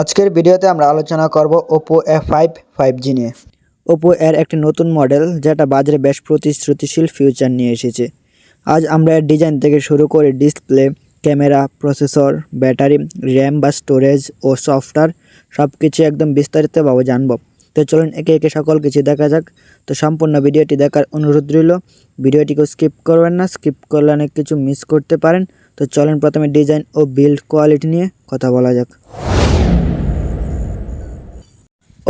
আজকের ভিডিওতে আমরা আলোচনা করব Oppo A5 5G নিয়ে। Oppo এর একটি নতুন মডেল যেটা বাজারে বেশ প্রতিশ্রুতিশীল ফিউচার নিয়ে এসেছে। আজ আমরা এর ডিজাইন থেকে শুরু করে display, camera, processor, battery, RAM বা স্টোরেজ ও সফটওয়্যার সবকিছু একদম বিস্তারিতভাবে জানব। তো চলুন একে একে সকল কিছু দেখা যাক। তো সম্পূর্ণ ভিডিওটি দেখার অনুরোধ রইল। ভিডিওটিকে স্কিপ করবেন না, স্কিপ করলে অনেক কিছু মিস করতে পারেন। তো চলুন প্রথমে ডিজাইন ও বিল্ড কোয়ালিটি নিয়ে কথা বলা যাক।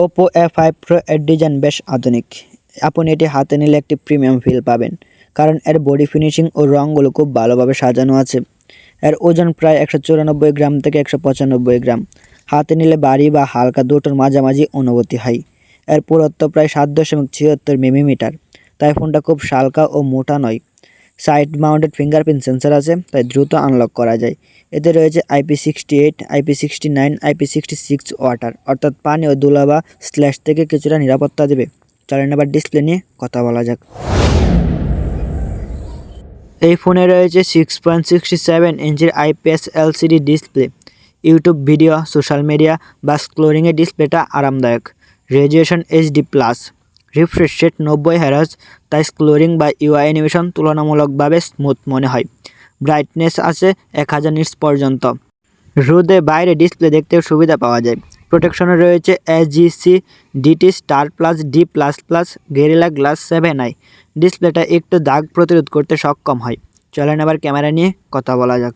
Oppo A5 Pro এর ডিজাইন বেশ আধুনিক। আপনি এটি হাতে নিলে একটি প্রিমিয়াম ফিল পাবেন, কারণ এর বডি ফিনিশিং ও রঙগুলো খুব ভালোভাবে সাজানো আছে। এর ওজন প্রায় 194 গ্রাম থেকে 195 গ্রাম। হাতে নিলে ভারী বা হালকা দুটোর মাঝামাঝি অনুভূতি হয়। এর পুরুত্ব প্রায় 7.76 মিলিমিটার, তাই ফোনটা খুব হালকা ও মোটা নয়। সাইড মাউন্টেড ফিঙ্গারপ্রিন্ট সেন্সর আছে, তাই দ্রুত আনলক করা যায়। এতে রয়েছে IP68, IP69, IP66 ওয়াটার, অর্থাৎ পানি ও ধুলা বা স্ল্যাশ থেকে কিছুটা নিরাপত্তা দেবে। চলেন এবার ডিসপ্লে নিয়ে কথা বলা যাক। এই ফোনে রয়েছে 6.67 ইঞ্চির IPS LCD display. YouTube video, social media বা স্ক্রোলিংয়ে ডিসপ্লেটা আরামদায়ক। Resolution HD+, refresh rate 90 Hz, তাই স্ক্রোলিং বা UI অ্যানিমেশন তুলনামূলকভাবে স্মুথ মনে হয়। ব্রাইটনেস আছে 1000 নিটস পর্যন্ত। রোদে বাইরে ডিসপ্লে দেখতেও সুবিধা পাওয়া যায়। প্রোটেকশনে রয়েছে SGC DT Star Plus D++ guerrilla glass 7i। ডিসপ্লেটা একটু দাগ প্রতিরোধ করতে সক্ষম হয়। চলেন এবার ক্যামেরা নিয়ে কথা বলা যাক।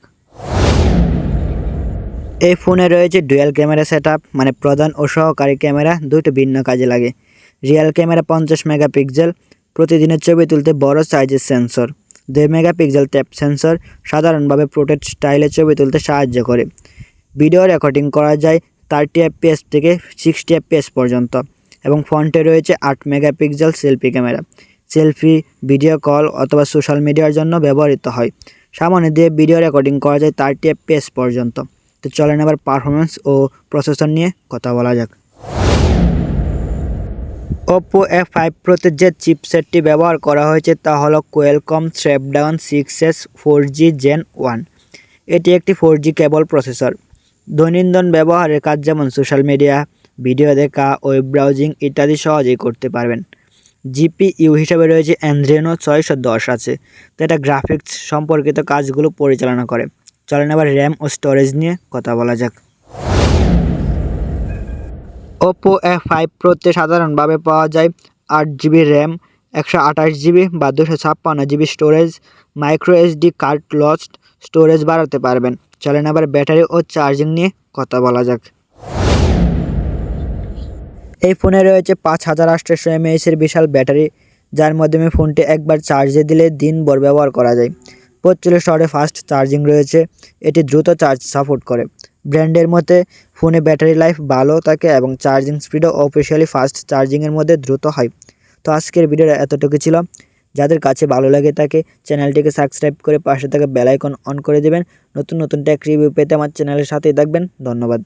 এই ফোনে রয়েছে ডুয়াল ক্যামেরা সেটআপ, মানে প্রধান ও সহকারী ক্যামেরা দুটো ভিন্ন কাজে লাগে। রিয়াল ক্যামেরা 50 মেগাপিক্সেল, প্রতিদিনের ছবি তুলতে বড় সাইজের সেন্সর। 2 মেগাপিক্সেল ট্যাপ সেন্সর সাধারণভাবে পোর্ট্রেট স্টাইলে ছবি তুলতে সাহায্য করে। ভিডিও রেকর্ডিং করা যায় 30 fps থেকে 60 fps পর্যন্ত। এবং ফ্রন্টে রয়েছে 8 megapixel selfie camera. Selfie, video call অথবা সোশ্যাল মিডিয়ার জন্য ব্যবহৃত হয়। সামনে দিয়ে ভিডিও রেকর্ডিং করা যায় 30 fps পর্যন্ত। তো চলেন এবার পারফরমেন্স ও প্রসেসর নিয়ে কথা বলা যাক। Oppo A5 Proতে যে চিপসেটটি ব্যবহার করা হয়েছে তা হলো Qualcomm Snapdragon 6s 4G Gen 1। এটি একটি 4G কেবল প্রসেসর। দৈনন্দিন ব্যবহারের কাজ যেমন সোশ্যাল মিডিয়া, ভিডিও দেখা, ওয়েব ব্রাউজিং ইত্যাদি সহজেই করতে পারবেন। GPU হিসাবে রয়েছে Adreno 610 আছে, তো এটা গ্রাফিক্স সম্পর্কিত কাজগুলো পরিচালনা করে। চলেন এবার র্যাম ও স্টোরেজ নিয়ে কথা বলা যাক। Oppo A5 Proতে সাধারণভাবে পাওয়া যায় 8GB র্যাম, 128GB বা 256GB storage. Micro SD card lost storage বাড়াতে পারবেন। চলেন এবার ব্যাটারি ও চার্জিং নিয়ে কথা বলা যাক। এই ফোনে রয়েছে 5800 mAh এর বিশাল ব্যাটারি, যার মাধ্যমে ফোনটি একবার চার্জে দিলে দিনভর ব্যবহার করা যায়। 45 ওয়াটের ফাস্ট চার্জিং রয়েছে, এটি দ্রুত চার্জ সাপোর্ট করে। ব্র্যান্ডের মতে ফোনে ব্যাটারি লাইফ ভালো থাকে এবং চার্জিং স্পিডও অফিসিয়ালি ফাস্ট চার্জিংয়ের মধ্যে দ্রুত হয়। তো আজকের ভিডিওটা এতটুকু ছিল। যাদের কাছে ভালো লাগে থাকে চ্যানেলটিকে সাবস্ক্রাইব করে পাশে থাকা বেল আইকন অন করে দেবেন। নতুন নতুন টেক রিভিউ পেতে আমার চ্যানেলের সাথেই থাকবেন। ধন্যবাদ।